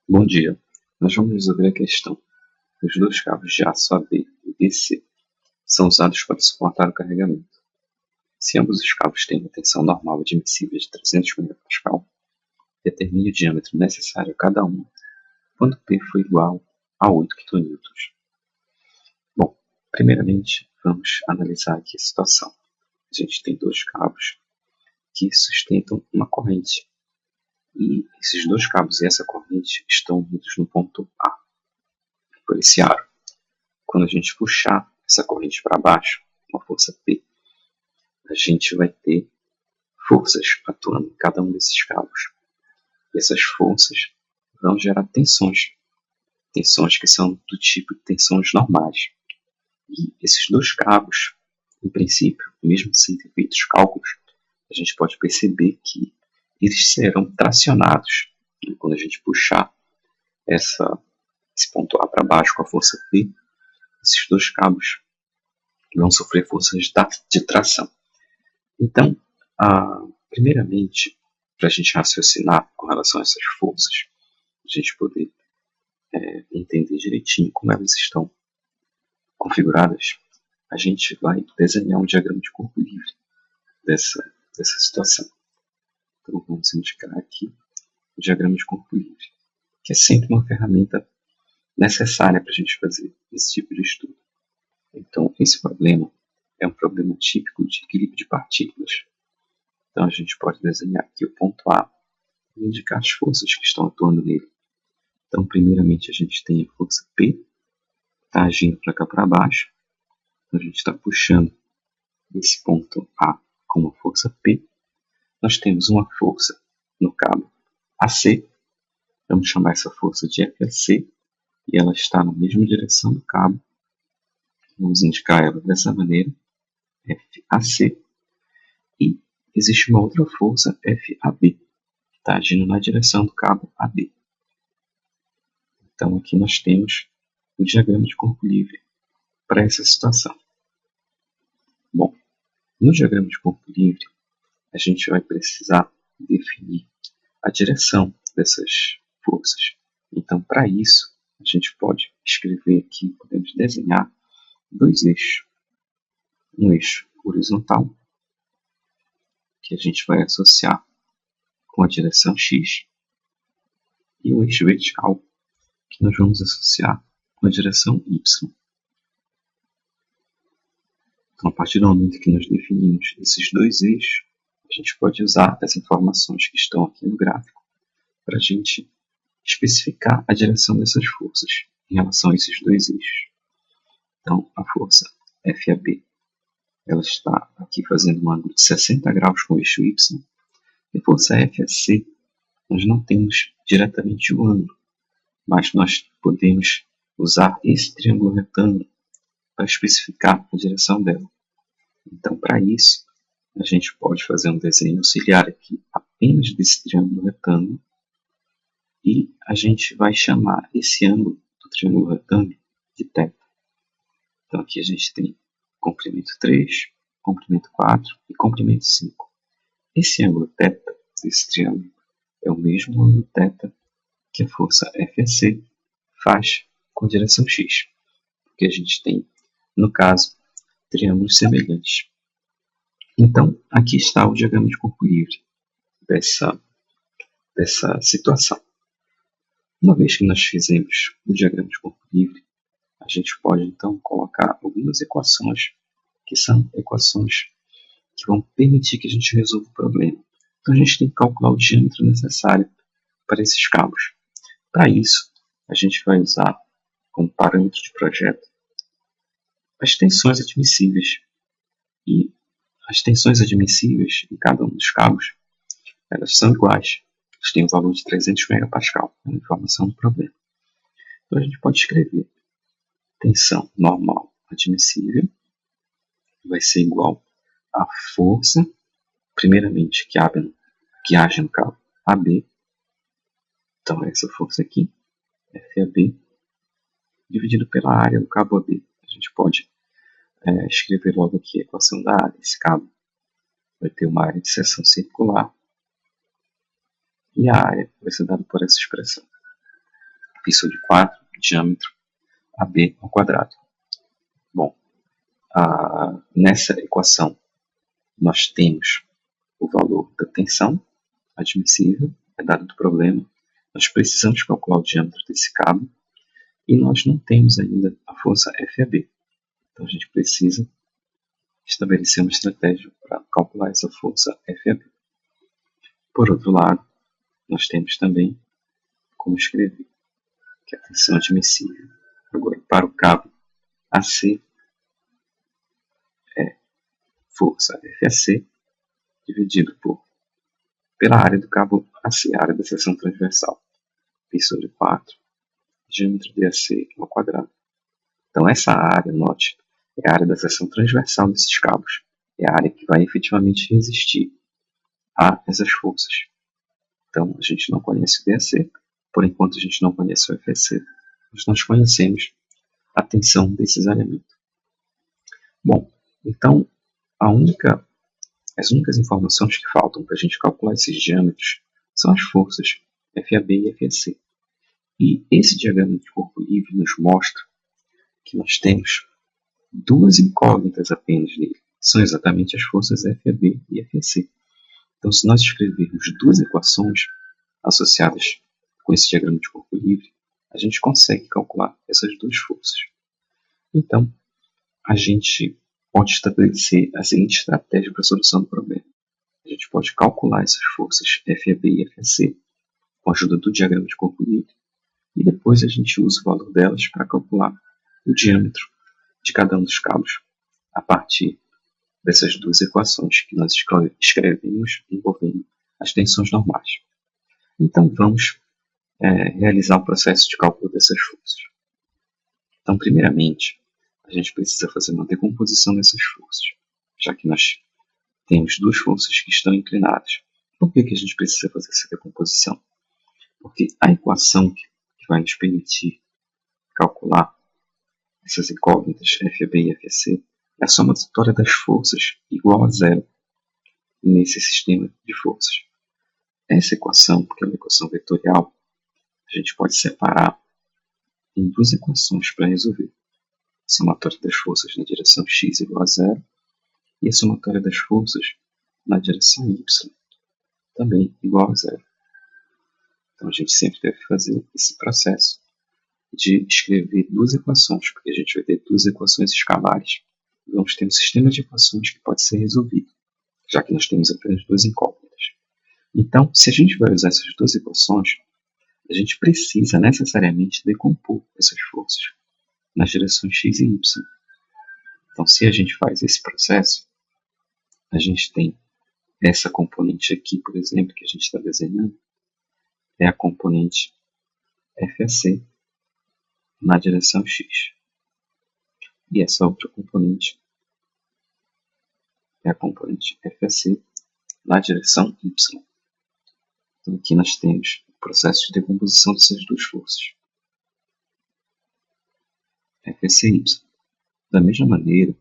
Bom dia. Nós vamos resolver a questão. Os dois cabos de aço AB e BC são usados para suportar o carregamento. Se ambos os cabos têm uma tensão normal admissível de 300 MPa, determine o diâmetro necessário a cada um quando P for igual a 8 kN. Bom, primeiramente vamos analisar aqui a situação. A gente tem dois cabos que sustentam uma corrente. E esses dois cabos e essa corrente estão unidos no ponto A, por esse aro. Quando a gente puxar essa corrente para baixo, com a força P, a gente vai ter forças atuando em cada um desses cabos. E essas forças vão gerar tensões que são do tipo de tensões normais. E esses dois cabos, em princípio, mesmo sem ter feito os cálculos, a gente pode perceber que eles serão tracionados. E quando a gente puxar esse ponto A para baixo com a força P, esses dois cabos vão sofrer forças de tração. Então, primeiramente, para a gente raciocinar com relação a essas forças, a gente poder entender direitinho como elas estão configuradas, a gente vai desenhar um diagrama de corpo livre dessa situação. Então, vamos indicar aqui o diagrama de corpo livre, que é sempre uma ferramenta necessária para a gente fazer esse tipo de estudo. Então, esse problema é um problema típico de equilíbrio de partículas. Então, a gente pode desenhar aqui o ponto A e indicar as forças que estão atuando nele. Então, primeiramente, a gente tem a força P, que está agindo para cá para baixo. Então, a gente está puxando esse ponto A com a força P. Nós temos uma força no cabo AC. Vamos chamar essa força de FAC. E ela está na mesma direção do cabo. Vamos indicar ela dessa maneira, FAC. E existe uma outra força, FAB, que está agindo na direção do cabo AB. Então, aqui nós temos o diagrama de corpo livre para essa situação. Bom, no diagrama de corpo livre, a gente vai precisar definir a direção dessas forças. Então, para isso, a gente pode escrever aqui, podemos desenhar dois eixos. Um eixo horizontal, que a gente vai associar com a direção X, e um eixo vertical, que nós vamos associar com a direção Y. Então, a partir do momento que nós definimos esses dois eixos, a gente pode usar as informações que estão aqui no gráfico para a gente especificar a direção dessas forças em relação a esses dois eixos. Então, a força FAB ela está aqui fazendo um ângulo de 60 graus com o eixo Y. E a força FAC, nós não temos diretamente o ângulo, mas nós podemos usar esse triângulo retângulo para especificar a direção dela. Então, para isso, a gente pode fazer um desenho auxiliar aqui apenas desse triângulo retângulo e a gente vai chamar esse ângulo do triângulo retângulo de θ. Então, aqui a gente tem comprimento 3, comprimento 4 e comprimento 5. Esse ângulo θ desse triângulo é o mesmo ângulo θ que a força FAC faz com a direção X, porque a gente tem, no caso, triângulos semelhantes. Então, aqui está o diagrama de corpo livre dessa situação. Uma vez que nós fizemos o diagrama de corpo livre, a gente pode então colocar algumas equações que são equações que vão permitir que a gente resolva o problema. Então, a gente tem que calcular o diâmetro necessário para esses cabos. Para isso, a gente vai usar como parâmetro de projeto as tensões admissíveis. E as tensões admissíveis em cada um dos cabos, elas são iguais. Eles têm um valor de 300 MPa, é a informação do problema. Então, a gente pode escrever tensão normal admissível vai ser igual à força, primeiramente, que age no cabo AB. Então, essa força aqui, FAB, dividido pela área do cabo AB. A gente pode escrever logo aqui a equação da área. Esse cabo vai ter uma área de seção circular e a área vai ser dada por essa expressão. Fissura de 4, diâmetro AB ao quadrado. Bom, nessa equação nós temos o valor da tensão admissível, é dado do problema. Nós precisamos calcular o diâmetro desse cabo e nós não temos ainda a força FAB. Então a gente precisa estabelecer uma estratégia para calcular essa força FAB. Por outro lado, nós temos também como escrever que a tensão admissível agora para o cabo AC é força FAC dividido pela área do cabo AC, a área da seção transversal, π sobre 4, diâmetro DAC ao quadrado. Então essa área, note, é a área da seção transversal desses cabos. É a área que vai efetivamente resistir a essas forças. Então a gente não conhece o DAC, por enquanto a gente não conhece o FAC, mas nós conhecemos a tensão desse areamento. Bom, então as únicas informações que faltam para a gente calcular esses diâmetros são as forças FAB e FAC. E esse diagrama de corpo livre nos mostra que nós temos duas incógnitas apenas nele. São exatamente as forças FAB e FAC. Então, se nós escrevermos duas equações associadas com esse diagrama de corpo livre, a gente consegue calcular essas duas forças. Então, a gente pode estabelecer a seguinte estratégia para a solução do problema. A gente pode calcular essas forças FAB e FAC com a ajuda do diagrama de corpo livre e depois a gente usa o valor delas para calcular o diâmetro de cada um dos cabos a partir dessas duas equações que nós escrevemos envolvendo as tensões normais. Então vamos realizar o processo de cálculo dessas forças. Então, primeiramente, a gente precisa fazer uma decomposição dessas forças, já que nós temos duas forças que estão inclinadas. Por que a gente precisa fazer essa decomposição? Porque a equação que vai nos permitir calcular essas incógnitas FAB e FAC é a somatória das forças igual a zero nesse sistema de forças. Essa equação, porque é uma equação vetorial, a gente pode separar em duas equações para resolver. A somatória das forças na direção x igual a zero e a somatória das forças na direção y também igual a zero. Então a gente sempre deve fazer esse processo de escrever duas equações, porque a gente vai ter duas equações escalares. E vamos ter um sistema de equações que pode ser resolvido, já que nós temos apenas duas incógnitas. Então, se a gente vai usar essas duas equações, a gente precisa necessariamente decompor essas forças nas direções x e y. Então, se a gente faz esse processo, a gente tem essa componente aqui, por exemplo, que a gente está desenhando, é a componente FAC na direção x. E essa outra componente é a componente FAC na direção y. Então aqui nós temos o processo de decomposição dessas duas forças. FAC e y. Da mesma maneira,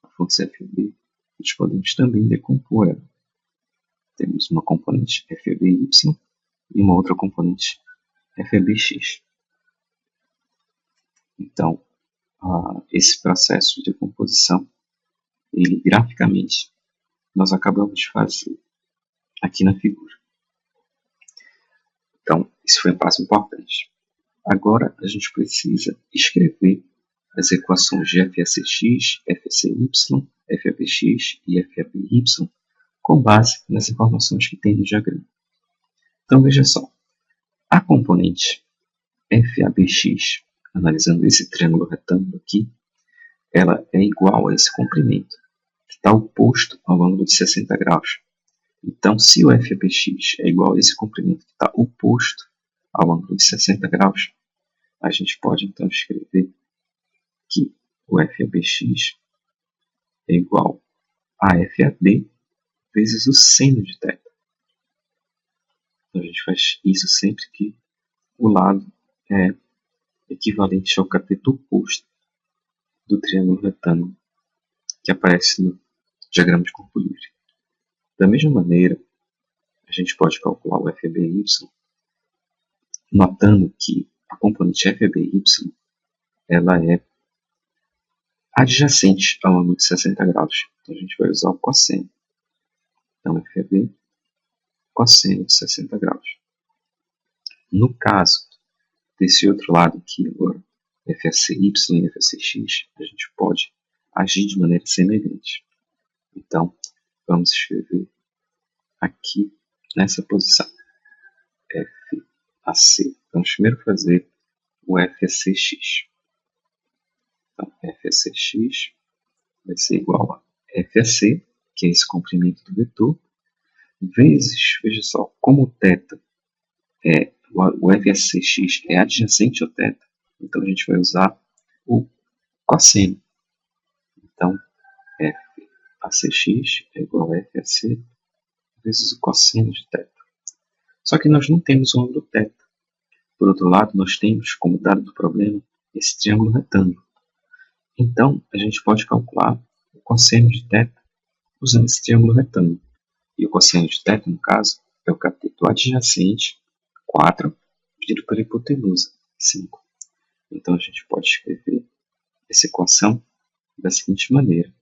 a força FAB, nós podemos também decompor ela. Temos uma componente FABY e uma outra componente FABX. Então, esse processo de decomposição, ele graficamente, nós acabamos de fazer aqui na figura. Então, isso foi um passo importante. Agora, a gente precisa escrever as equações de FACX, FACY, FABX e FABY com base nas informações que tem no diagrama. Então, veja só. A componente FABX, analisando esse triângulo retângulo aqui, ela é igual a esse comprimento, que está oposto ao ângulo de 60 graus. Então, se o FABX é igual a esse comprimento que está oposto ao ângulo de 60 graus, a gente pode então escrever que o FABX é igual a FAB vezes o seno de θ. Então, a gente faz isso sempre que o lado é equivalente ao cateto oposto do triângulo retângulo que aparece no diagrama de corpo livre. Da mesma maneira, a gente pode calcular o FABY notando que a componente FBY ela é adjacente ao ângulo de 60 graus. Então a gente vai usar o cosseno. Então FB cosseno de 60 graus. No caso desse outro lado aqui agora, FACY e FACX, a gente pode agir de maneira semelhante. Então, vamos escrever aqui nessa posição, FAC. Vamos primeiro fazer o FACX. Então, FACX vai ser igual a FAC, que é esse comprimento do vetor, vezes, veja só, como o θ o FACX é adjacente ao θ, então a gente vai usar o cosseno. Então, FACX é igual a FAC vezes o cosseno de θ. Só que nós não temos o ângulo θ. Por outro lado, nós temos, como dado do problema, esse triângulo retângulo. Então, a gente pode calcular o cosseno de θ usando esse triângulo retângulo. E o cosseno de θ, no caso, é o cateto adjacente, 4, dividido pela hipotenusa, 5. Então, a gente pode escrever essa equação da seguinte maneira.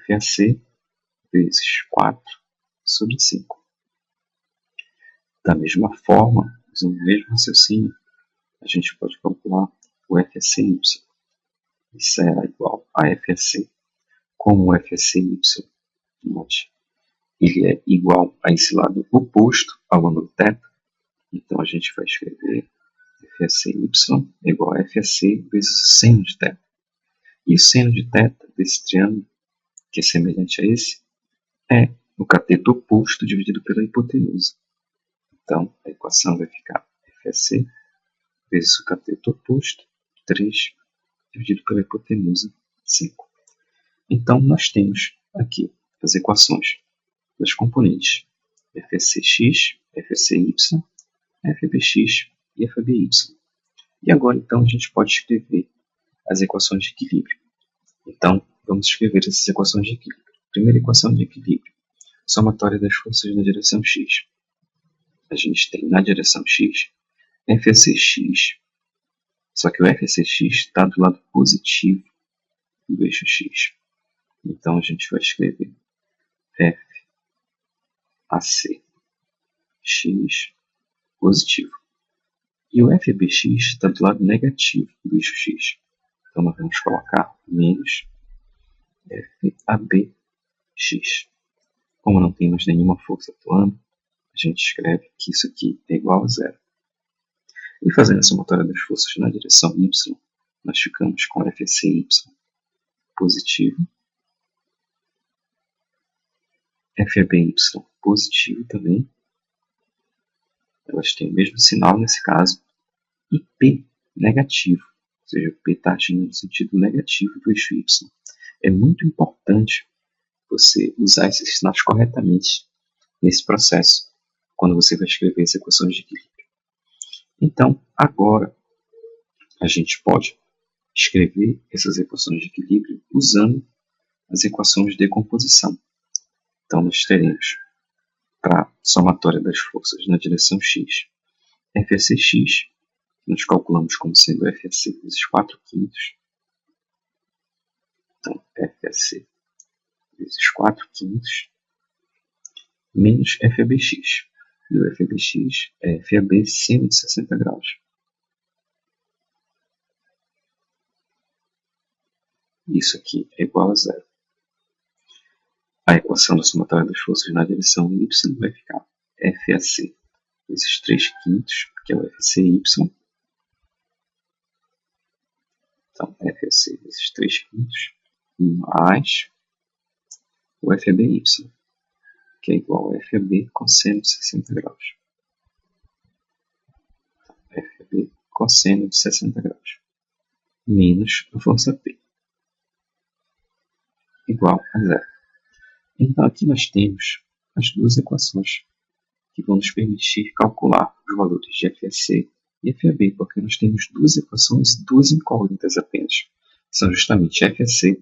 FAC vezes 4 sobre 5. Da mesma forma, usando o mesmo raciocínio, a gente pode calcular o FACY. Isso será igual a FAC. Como o FACY, note, ele é igual a esse lado oposto ao ângulo θ, então a gente vai escrever FACY é igual a FAC vezes o seno de θ. E o seno de θ desse triângulo, que é semelhante a esse, é o cateto oposto dividido pela hipotenusa. Então, a equação vai ficar FAC vezes o cateto oposto, 3, dividido pela hipotenusa, 5. Então, nós temos aqui as equações das componentes FACX, FACY, FBX e FBY. E agora, então, a gente pode escrever as equações de equilíbrio. Então, vamos escrever essas equações de equilíbrio. Primeira equação de equilíbrio, somatória das forças na direção x. A gente tem na direção x, FACX, só que o FACX está do lado positivo do eixo x. Então, a gente vai escrever FACX positivo. E o FBX está do lado negativo do eixo x. Então, nós vamos colocar menos FABX. Como não tem mais nenhuma força atuando, a gente escreve que isso aqui é igual a zero. E fazendo a somatória das forças na direção y, nós ficamos com FACY positivo, FABY positivo também, elas têm o mesmo sinal nesse caso, e P negativo, ou seja, o P está agindo no sentido negativo do eixo y. É muito importante você usar esses sinais corretamente nesse processo, quando você vai escrever as equações de equilíbrio. Então, agora, a gente pode escrever essas equações de equilíbrio usando as equações de decomposição. Então, nós teremos, para a somatória das forças na direção x, FACX, que nós calculamos como sendo FAC vezes 4/5. Então, FAC vezes 4/5 menos FABX. E o FABX é FAB seno de 60 graus. Isso aqui é igual a zero. A equação da somatória das forças na direção y vai ficar FAC vezes 3/5, que é o FCY. Então, FAC vezes 3/5 mais o FBY, que é igual a FAB cosseno de 60 graus. FAB cosseno de 60 graus menos a força P, igual a zero. Então, aqui nós temos as duas equações que vão nos permitir calcular os valores de FAC e FAB, porque nós temos duas equações e duas incógnitas apenas. São justamente FAC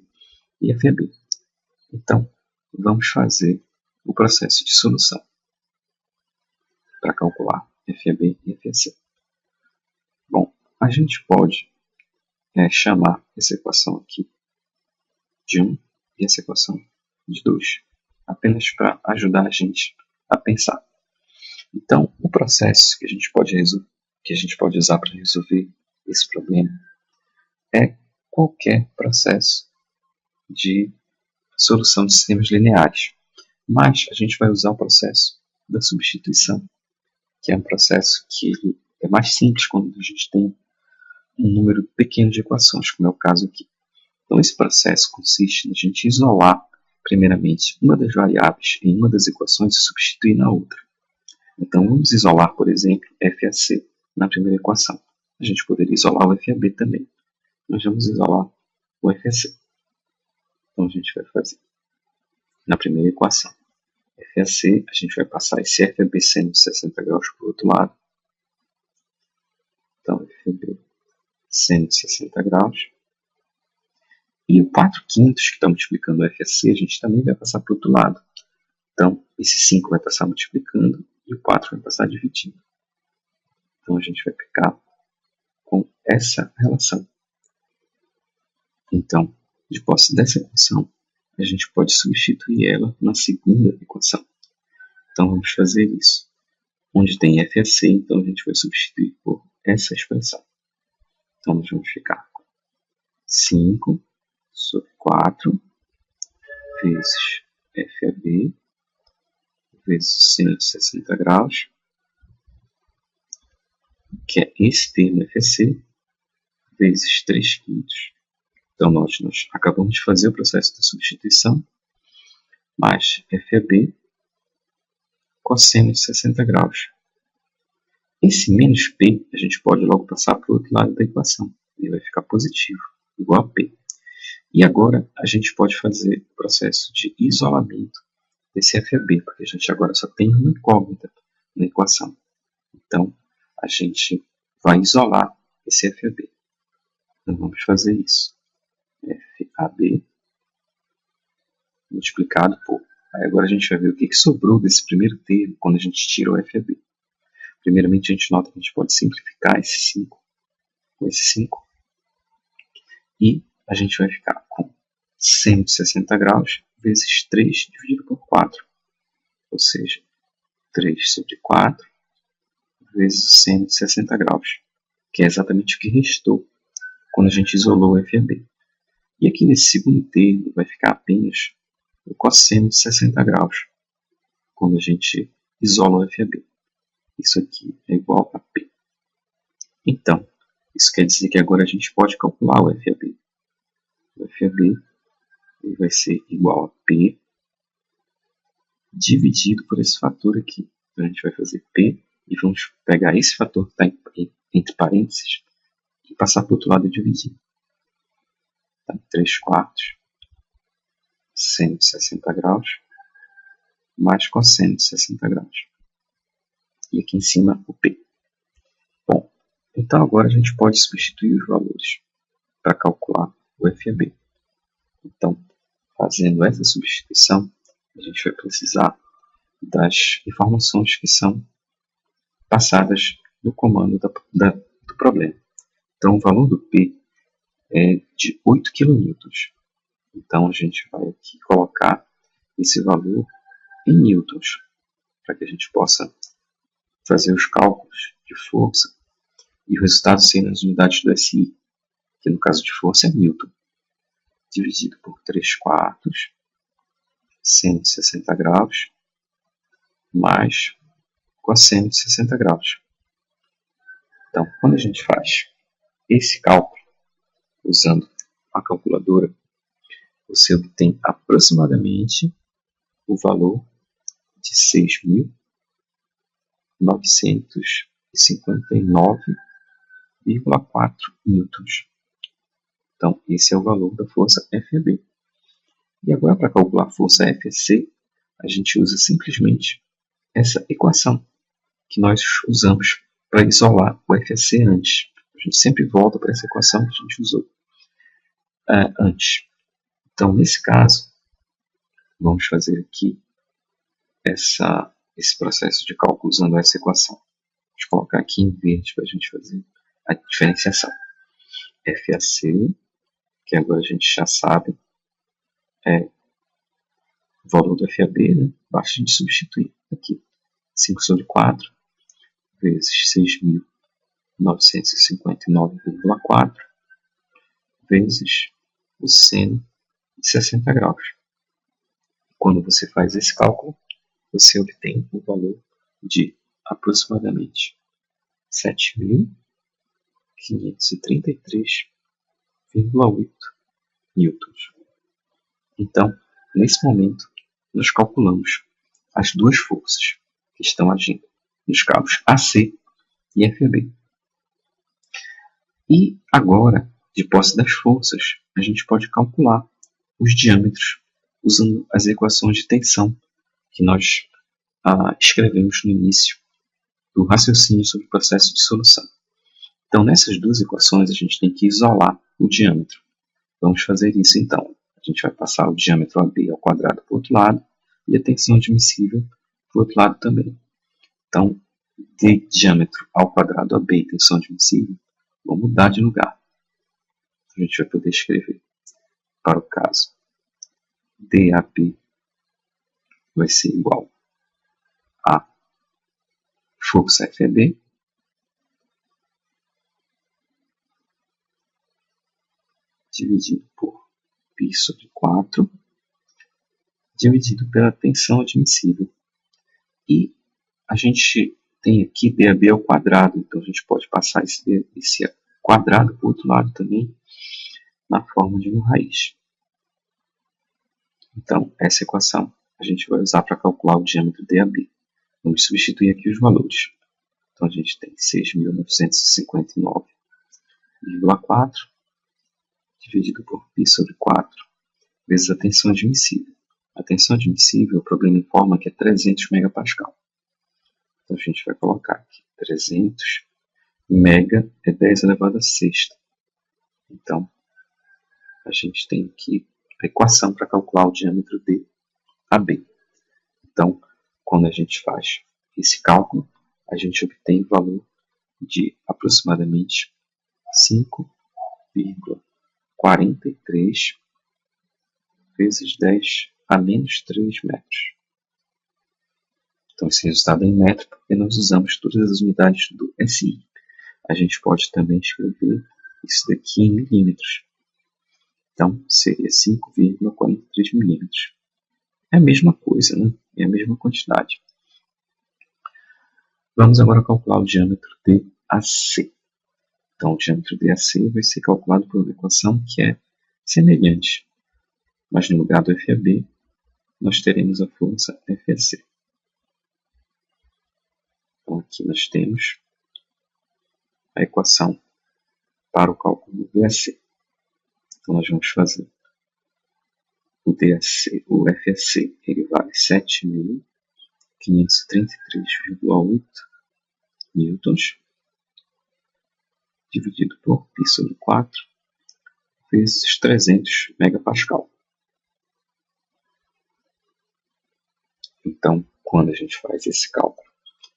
e FAB. Então, vamos fazer o processo de solução para calcular FAB e FAC. Bom, a gente pode chamar essa equação aqui de 1 e essa equação de 2, apenas para ajudar a gente a pensar. Então, o processo que a gente pode usar para resolver esse problema é qualquer processo de solução de sistemas lineares. Mas a gente vai usar o processo da substituição, que é um processo que é mais simples quando a gente tem um número pequeno de equações, como é o caso aqui. Então, esse processo consiste na gente isolar, primeiramente, uma das variáveis em uma das equações e substituir na outra. Então, vamos isolar, por exemplo, FAC na primeira equação. A gente poderia isolar o FAB também. Nós vamos isolar o FAC. Então, a gente vai fazer na primeira equação. FAC, a gente vai passar esse FAB seno de 60 graus para o outro lado. Então, FAB seno de 60 graus. E o 4/5 que está multiplicando o FAC, a gente também vai passar para o outro lado. Então, esse 5 vai passar multiplicando e o 4 vai passar dividindo. Então, a gente vai ficar com essa relação. Então, de posse dessa equação, a gente pode substituir ela na segunda equação. Então, vamos fazer isso. Onde tem FAC, então a gente vai substituir por essa expressão. Então, nós vamos ficar com 5 sobre 4 vezes FAB vezes seno de 60 graus, que é esse termo FAC, vezes 3/5. Então, nós acabamos de fazer o processo da substituição, mais FAB cosseno de 60 graus. Esse menos P, a gente pode logo passar para o outro lado da equação. Ele vai ficar positivo, igual a P. E agora, a gente pode fazer o processo de isolamento desse FAB, porque a gente agora só tem uma incógnita na equação. Então, a gente vai isolar esse FAB. Então, vamos fazer isso. FAB multiplicado por... Aí agora a gente vai ver o que sobrou desse primeiro termo quando a gente tira o FAB. Primeiramente, a gente nota que a gente pode simplificar esse 5 com esse 5. E a gente vai ficar com seno de 60 graus vezes 3 dividido por 4. Ou seja, 3 sobre 4 vezes o seno de 60 graus, que é exatamente o que restou quando a gente isolou o FAB. E aqui nesse segundo termo vai ficar apenas o cosseno de 60 graus, quando a gente isola o FAB. Isso aqui é igual a P. Então, isso quer dizer que agora a gente pode calcular o FAB. O FAB vai ser igual a P dividido por esse fator aqui. Então, a gente vai fazer P e vamos pegar esse fator que está entre parênteses e passar para o outro lado e dividir. Então, 3/4 seno de 60 graus mais cosseno de 60 graus. E aqui em cima o P. Bom, então agora a gente pode substituir os valores para calcular o FAB. Então, fazendo essa substituição, a gente vai precisar das informações que são passadas no comando do problema. Então, o valor do P é de 8 kN. Então, a gente vai aqui colocar esse valor em newtons, para que a gente possa fazer os cálculos de força e o resultado ser nas unidades do SI, que no caso de força é newton, dividido por 3/4 seno de 60 graus mais cosseno de 60 graus. Então, quando a gente faz esse cálculo usando a calculadora, você obtém aproximadamente o valor de 6.959,4 newtons. Então, esse é o valor da força FAB. E agora, para calcular a força FAC, a gente usa simplesmente essa equação que nós usamos para isolar o FAC antes. A gente sempre volta para essa equação que a gente usou antes. Então, nesse caso, vamos fazer aqui esse processo de cálculo usando essa equação. Vou colocar aqui em verde para a gente fazer a diferenciação. FAC, que agora a gente já sabe, é o valor do FAB, né? Basta a gente substituir aqui. 5 sobre 4 vezes 6.959,4 vezes o seno de 60 graus. Quando você faz esse cálculo, você obtém o valor de aproximadamente 7.533,8 newtons. Então, nesse momento, nós calculamos as duas forças que estão agindo nos cabos AC e FAB. E agora, de posse das forças, a gente pode calcular os diâmetros usando as equações de tensão que nós escrevemos no início do raciocínio sobre o processo de solução. Então, nessas duas equações, a gente tem que isolar o diâmetro. Vamos fazer isso então. A gente vai passar o diâmetro AB ao quadrado para o outro lado e a tensão admissível para o outro lado também. Então, de diâmetro ao quadrado AB e tensão admissível, vou mudar de lugar. A gente vai poder escrever, para o caso, DAB vai ser igual a força FAB dividido por π sobre 4 dividido pela tensão admissível. E a gente tem aqui DAB ao quadrado, então a gente pode passar esse quadrado para o outro lado também, na forma de uma raiz. Então, essa equação a gente vai usar para calcular o diâmetro DAB. Vamos substituir aqui os valores. Então, a gente tem 6.959,4 dividido por π sobre 4 vezes a tensão admissível. A tensão admissível, o problema informa que é 300 megapascal. Então, a gente vai colocar aqui 300 mega é 10 elevado a sexta. Então, a gente tem aqui a equação para calcular o diâmetro DAB. Então, quando a gente faz esse cálculo, a gente obtém o valor de aproximadamente 5,43 vezes 10 a menos 3 metros. Então, esse resultado é em metro porque nós usamos todas as unidades do SI. A gente pode também escrever isso daqui em milímetros. Então, seria 5,43 milímetros. É a mesma coisa, né? É a mesma quantidade. Vamos agora calcular o diâmetro DAC. Então, o diâmetro DAC vai ser calculado por uma equação que é semelhante. Mas no lugar do FAB, nós teremos a força FAC. Então, aqui nós temos a equação para o cálculo do DAC. Então, nós vamos fazer o DAC, o FAC, ele vale 7.533,8 newtons, dividido por π sobre 4, vezes 300 megapascal. Então, quando a gente faz esse cálculo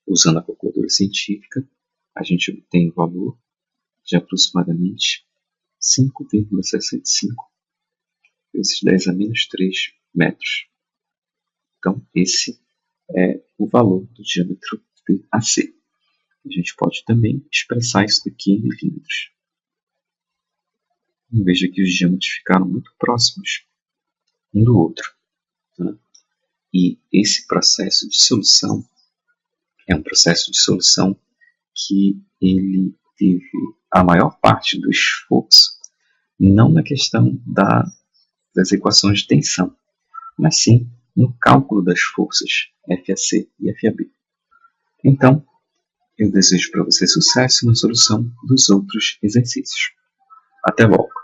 usando a calculadora científica, a gente obtém o valor de aproximadamente 5,65 vezes 10 a menos 3 metros. Então, esse é o valor do diâmetro DAC. A gente pode também expressar isso daqui em milímetros. Veja que os diâmetros ficaram muito próximos um do outro. Né? E esse processo de solução é um processo de solução que ele teve a maior parte do esforço não na questão das equações de tensão, mas sim no cálculo das forças FAC e FAB. Então, eu desejo para você sucesso na solução dos outros exercícios. Até logo!